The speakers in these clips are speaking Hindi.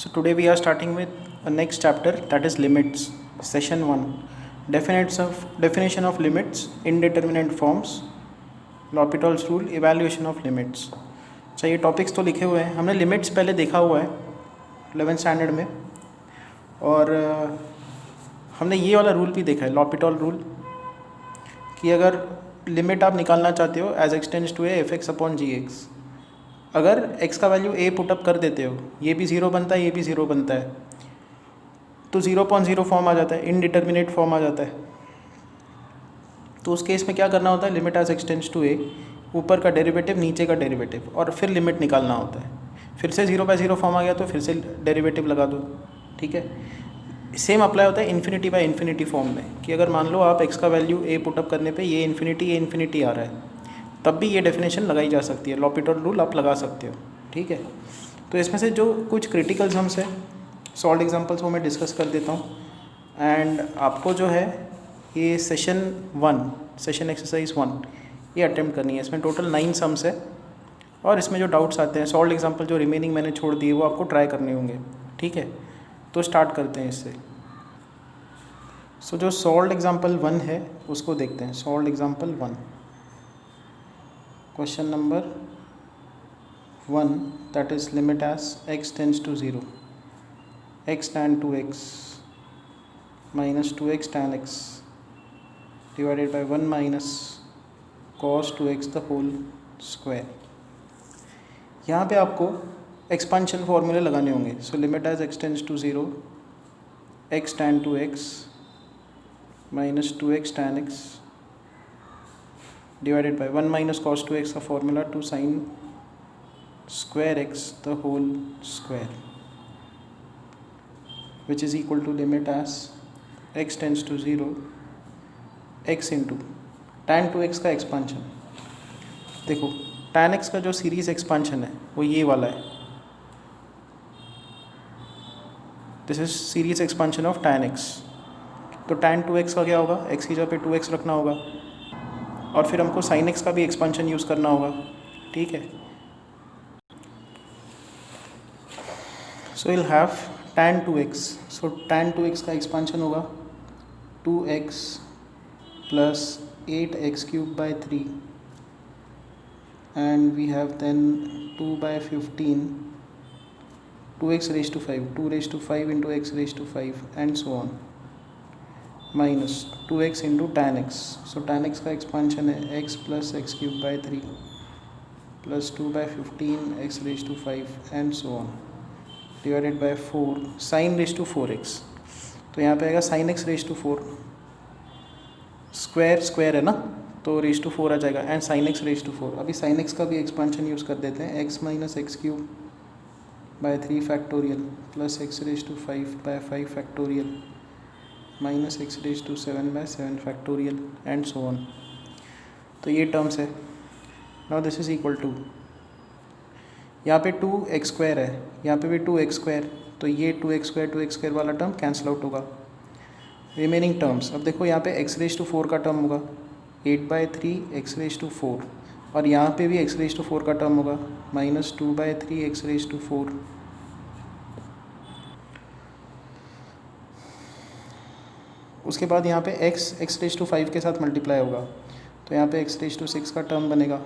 So today we are starting with a next chapter, that is limits. Session 1, definition of limits, indeterminate forms, L'Hopital's rule, evaluation of limits. अच्छा, ये टॉपिक्स तो लिखे हुए हैं, हमने लिमिट्स पहले देखा हुआ है 11th स्टैंडर्ड में, और हमने ये वाला रूल भी देखा है, L'Hopital रूल, कि अगर लिमिट आप निकालना चाहते हो as x tends to a f x upon g x, अगर x का वैल्यू a पुटअप कर देते हो, ये भी ज़ीरो बनता है, ये भी ज़ीरो बनता है, तो 0.0 फॉर्म आ जाता है, इनडिटर्मिनेट फॉर्म आ जाता है। तो उस केस में क्या करना होता है, limit as x tends to a, ऊपर का डेरिवेटिव नीचे का डेरिवेटिव, और फिर लिमिट निकालना होता है। फिर से 0/0 फॉर्म आ गया तो फिर से डेरिवेटिव लगा दो, ठीक है। सेम अप्लाई होता है इन्फिनिटी बाय इन्फिनिटी फॉर्म में, कि अगर मान लो आप x का वैल्यू a पुटअप करने पे ये इन्फिनिटी आ रहा है, तब भी ये डेफिनेशन लगाई जा सकती है, L'Hopital रूल आप लगा सकते हो, ठीक है। तो इसमें से जो कुछ क्रिटिकल सम्स है, सॉल्व एग्जांपल्स, वो मैं डिस्कस कर देता हूँ। एंड आपको जो है ये सेशन एक्सरसाइज 1 ये अटेम्प्ट करनी है। इसमें टोटल 9 सम्स है, और इसमें जो डाउट्स आते हैं, सॉल्व एग्जाम्पल जो रिमेनिंग मैंने छोड़ दिए वो आपको ट्राई करने होंगे, ठीक है। तो स्टार्ट करते हैं इससे। सो जो सॉल्व एग्जाम्पल 1 है उसको देखते हैं। Solve example 1, question number 1, that is limit as x tends to 0, x tan 2x minus 2x tan x divided by 1 minus cos 2x the whole square। यहाँ पे आपको एक्सपांशन फॉर्मूले लगाने होंगे। So limit as x tends to 0, x tan 2x minus 2x tan x divided by 1 minus cos 2x का formula to sin square x the whole square, which is equal to limit as x tends to 0, x into tan 2x का एक्सपांशन। देखो tan x का जो सीरीज एक्सपांशन है वो ये वाला है, this is series expansion of tan x। तो tan 2x का क्या होगा, x की जगह पे 2x रखना होगा, और फिर हमको sin x का भी एक्सपांशन यूज़ करना होगा, ठीक है। So will have tan 2x, so tan 2x का एक्सपांशन होगा 2x plus 8x³ 3, and we have then 2/15 2x raised to 5, 2 raised to 5 into x raised to 5 and so on, minus 2x into tan x। So tan x का एक्सपांशन है x plus x³ 3 plus 2/15 x raise to 5 and so on divided by 4 sine raise to 4x। तो यहाँ पे आएगा sine x raise to 4, square है ना, तो रेज टू 4 आ जाएगा, and sine x raise to 4। अभी साइन x का भी एक्सपांशन यूज़ कर देते हैं, x minus x³ 3 factorial plus x raise to 5/5 factorial minus x raise to 7/7 factorial and so on. तो ये टर्म्स है। Now this is equal to, यहाँ पे 2x² है, यहाँ पे भी 2x², तो ये 2x² वाला टर्म कैंसिल आउट होगा। रिमेनिंग टर्म्स, अब देखो यहाँ पे x रेज टू 4 का टर्म होगा 8/3 x रेज टू 4, और यहाँ पे भी x रेज टू 4 का टर्म होगा माइनस 2/3 x रेज टू 4। उसके बाद यहाँ पे x रेज टू 5 के साथ मल्टीप्लाई होगा, तो यहाँ पे x रेज टू 6 का टर्म बनेगा,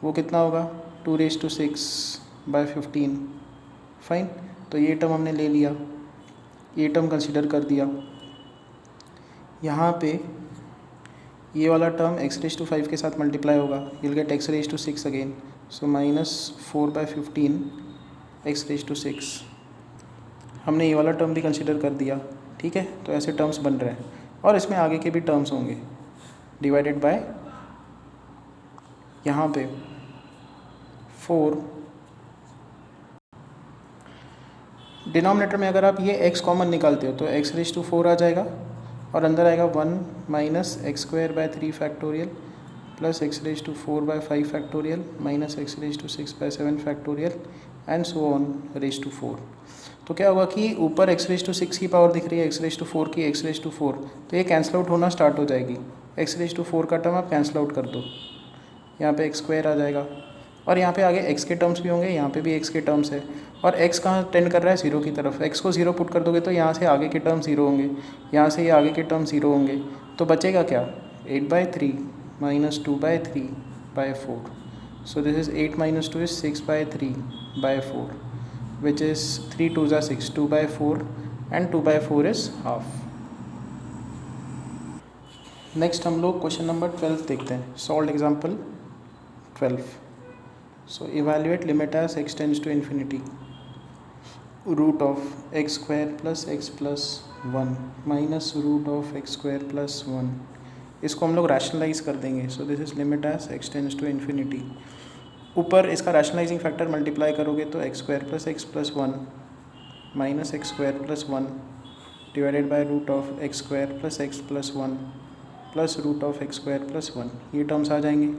वो कितना होगा 2 रेज टू 6/15, फाइन। तो ये टर्म हमने ले लिया, ये टर्म कंसीडर कर दिया। यहाँ पे ये वाला टर्म x रेज टू 5 के साथ मल्टीप्लाई होगा, you'll get x raise to 6 again, so minus 4/15 x raise to 6। हमने ये वाला टर्म भी कंसीडर कर दिया, ठीक है। तो ऐसे टर्म्स बन रहे हैं, और इसमें आगे के भी टर्म्स होंगे डिवाइडेड बाय यहाँ पे 4। डिनोमिनेटर में अगर आप ये x कॉमन निकालते हो तो x रेज टू 4 आ जाएगा, और अंदर आएगा 1 minus x² 3 factorial plus x raise to 4/5 factorial minus x raise to 6/7 factorial and so on raise to 4। तो क्या होगा कि ऊपर x रेज टू 6 की पावर दिख रही है, x रेज टू 4 की, x रेज टू 4, तो ये कैंसिल आउट होना स्टार्ट हो जाएगी। x रेज टू 4 का टर्म आप कैंसिल आउट कर दो, यहाँ पे x² आ जाएगा, और यहाँ पे आगे x के टर्म्स भी होंगे, यहाँ पे भी x के टर्म्स है, और x कहाँ टेंड कर रहा है 0 की तरफ। x को 0 पुट कर दोगे तो यहाँ से आगे के टर्म 0 होंगे, यहाँ से ये आगे के टर्म 0 होंगे, तो बचेगा क्या 8/3 minus 2/3/4। So this is 8 minus 2 is 6/3/4 which is 3 2 ज़ा 6, 2/4 एंड 2/4 इज़ हाफ। नेक्स्ट हम लोग क्वेश्चन नंबर 12 देखते हैं। Solve example 12। So evaluate limit as x tends to infinity root of x square plus x plus 1 minus root of x square plus 1। इसको हम लोग रैशनलाइज कर देंगे। So this is limit as x tends to infinity. ऊपर इसका रैशनलाइजिंग फैक्टर मल्टीप्लाई करोगे तो x square plus x plus 1 minus x square plus 1 divided by root of x square plus x plus 1 plus root of x square plus 1, ये टर्म्स आ जाएंगे।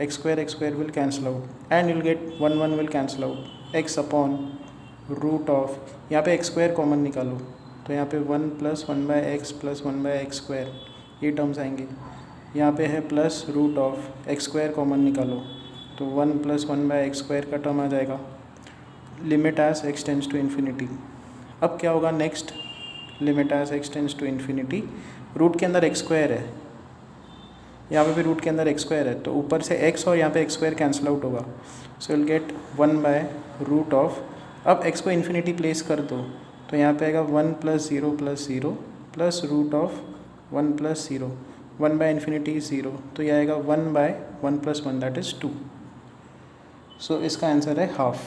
x square will cancel out and you'll get 1 1 will cancel out x upon root of, यहाँ पे x square कॉमन निकालो तो यहाँ पे 1 plus 1/x plus 1/x square, ये टर्म्स आएंगे। यहाँ पे है plus root of x square common निकालो तो 1 प्लस 1/x स्क्वायर का टर्म आ जाएगा। Limit as x tends to infinity. अब क्या होगा next, limit as x tends to infinity, root के अंदर x स्क्वायर है, यहाँ पे भी रूट के अंदर x स्क्वायर है, तो ऊपर से x और यहाँ पे x स्क्वायर कैंसिल आउट होगा। सो विल गेट 1/रूट ऑफ, अब x को इन्फिनिटी प्लेस कर दो तो यहाँ पे आएगा 1 + 0 + 0 प्लस रूट ऑफ 1 + 0, 1/∞ 0, तो ये आएगा 1/1 + 1 दैट इज़ 2। सो इसका आंसर है हाफ।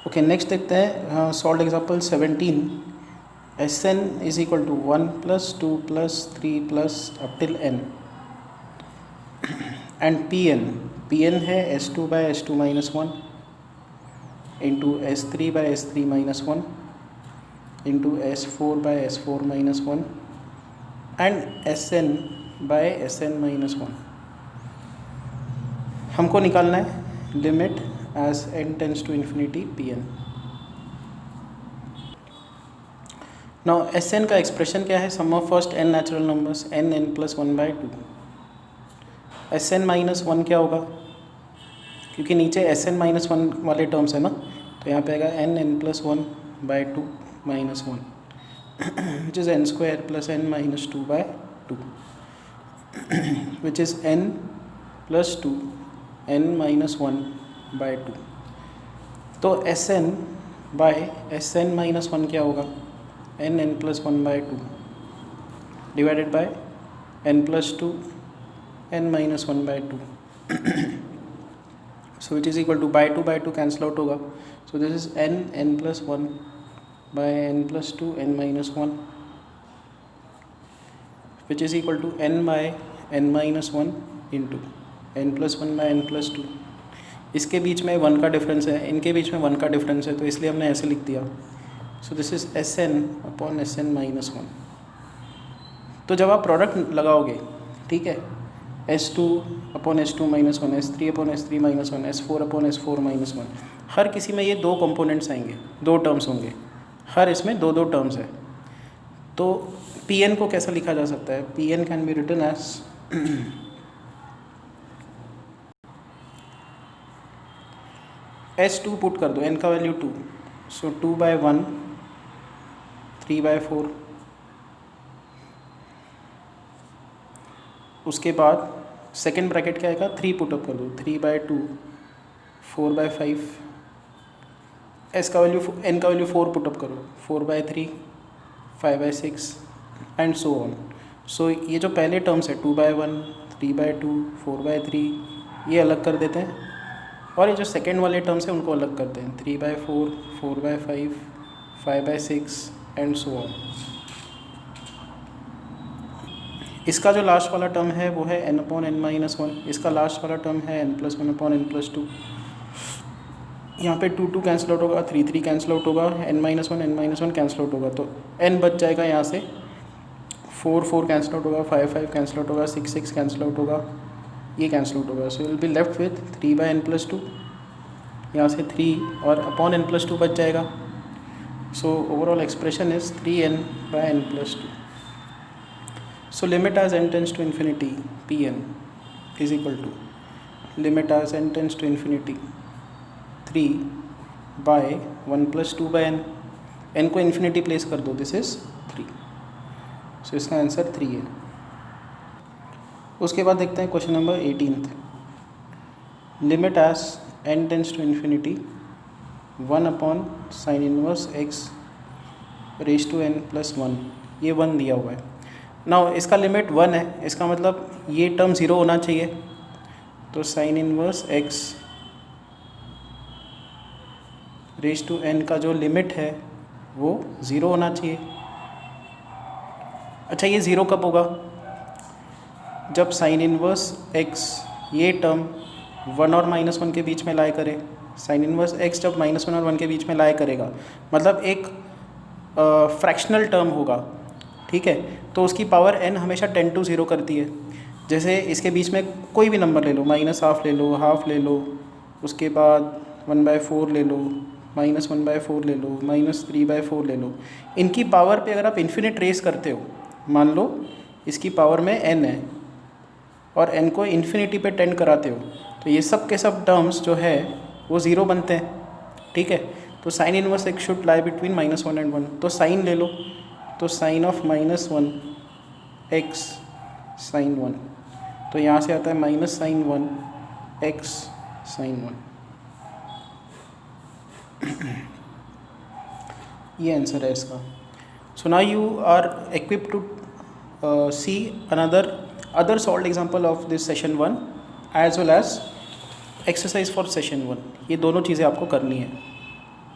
ओके नेक्स्ट देखते हैं solve example 17। Sn is equal to 1 + 2 + 3 + up till n and Pn है S2/S2 - 1 into S3/S3 - 1 into S4/S4 - 1 and Sn/Sn - 1। हमको निकालना है limit as n tends to infinity Pn। Now Sn का एक्सप्रेशन क्या है, sum of first n natural numbers n + 1/2। Sn - 1 क्या होगा, क्योंकि नीचे Sn - 1 वाले टर्म्स है ना, तो यहाँ पे आएगा n + 1/2 - 1 which is n² + n - 2/2 which is n + 2 n - 1/2। तो Sn - 1 क्या होगा, n + 1/2 divided by n + 2 n - 1/2। So which is equal to by 2 cancel out होगा। So this is n + 1 by n + 2 n - 1 which is equal to n by n - 1 into n + 1 by n + 2। इसके बीच में 1 का डिफरेंस है, इनके बीच में 1 का डिफरेंस है, तो इसलिए हमने ऐसे लिख दिया। सो this is Sn upon Sn - 1। तो जब आप प्रोडक्ट लगाओगे, ठीक है, S2 upon S2 - 1, S3 upon S3 - 1, S4 upon S4 - 1, हर किसी में ये 2 कंपोनेंट्स आएंगे, 2 टर्म्स होंगे, हर इसमें 2 टर्म्स है। तो Pn को कैसा लिखा जा सकता है, Pn can be written as S2 put कर दो, n का वैल्यू 2, सो 2/1 3/4, उसके बाद सेकेंड ब्रैकेट क्या आएगा, 3 पुटअप कर दो, 3/2 4/5, n का वैल्यू 4 पुटअप करो, 4/3 5/6 एंड सो ऑन। सो ये जो पहले टर्म्स है 2/1 3/2 4/3 ये अलग कर देते हैं, और ये जो सेकेंड वाले टर्म्स हैं उनको अलग करते हैं, 3/4 4/5 5/6 एंड सो ऑन। इसका जो लास्ट वाला टर्म है वो है n/n - 1, इसका लास्ट वाला टर्म है n + 1/n+2। यहाँ पे 2 2 कैंसिल आउट होगा, 3 3 कैंसिल आउट होगा, n - 1 कैंसिल आउट होगा, तो n बच जाएगा यहाँ से, 4 4 कैंसिल आउट होगा, 5 5 कैंसिल आउट होगा, 6 6 कैंसिल आउट होगा, ये कैंसिल आउट होगा। So will be left with 3/n+2, यहाँ से 3 और अपॉन n+2 बच जाएगा। सो overall expression is 3n/n+2। So limit as n tends to infinity Pn is equal to limit as n tends to infinity 3 by 1 + 2 by n। n को इन्फिनिटी प्लेस कर दो, दिस इज 3। सो इसका आंसर 3 है। उसके बाद देखते हैं question number 18th। Limit as n tends to infinity 1/sin inverse x raise to n + 1, ये 1 दिया हुआ है। नाउ इसका लिमिट 1 है, इसका मतलब ये टर्म 0 होना चाहिए। तो sin inverse x raise to n का जो लिमिट है वो 0 होना चाहिए। अच्छा, ये 0 कब होगा? जब sin इनवर्स x ये टर्म 1 और -1 के बीच में लाए करे। sin इनवर्स x जब -1 और 1 के बीच में लाए करेगा, मतलब एक फ्रैक्शनल टर्म होगा, ठीक है, तो उसकी पावर n हमेशा 10 to 0 करती है। जैसे इसके बीच में कोई भी नंबर ले लो, -½ ले लो, ½ ले लो, उसके बाद 1/4 ले लो, -1/4 ले लो, -3/4 ले लो। इनकी पावर पे अगर आप इन्फिनिट रेस करते हो, मान लो इसकी पावर में n है और n को इन्फिनिटी पे टेंड कराते हो, तो ये सब के सब टर्म्स जो है वो 0 बनते हैं, ठीक है। तो sine inverse x should lie between -1 and 1। तो साइन ले लो, तो साइन ऑफ -1 x sin 1, तो यहाँ से आता है -sin1 x sin 1। ये आंसर है इसका। So now you are equipped to see other solved example of this session 1 as well as exercise for session 1। ये दोनों चीज़ें आपको करनी है।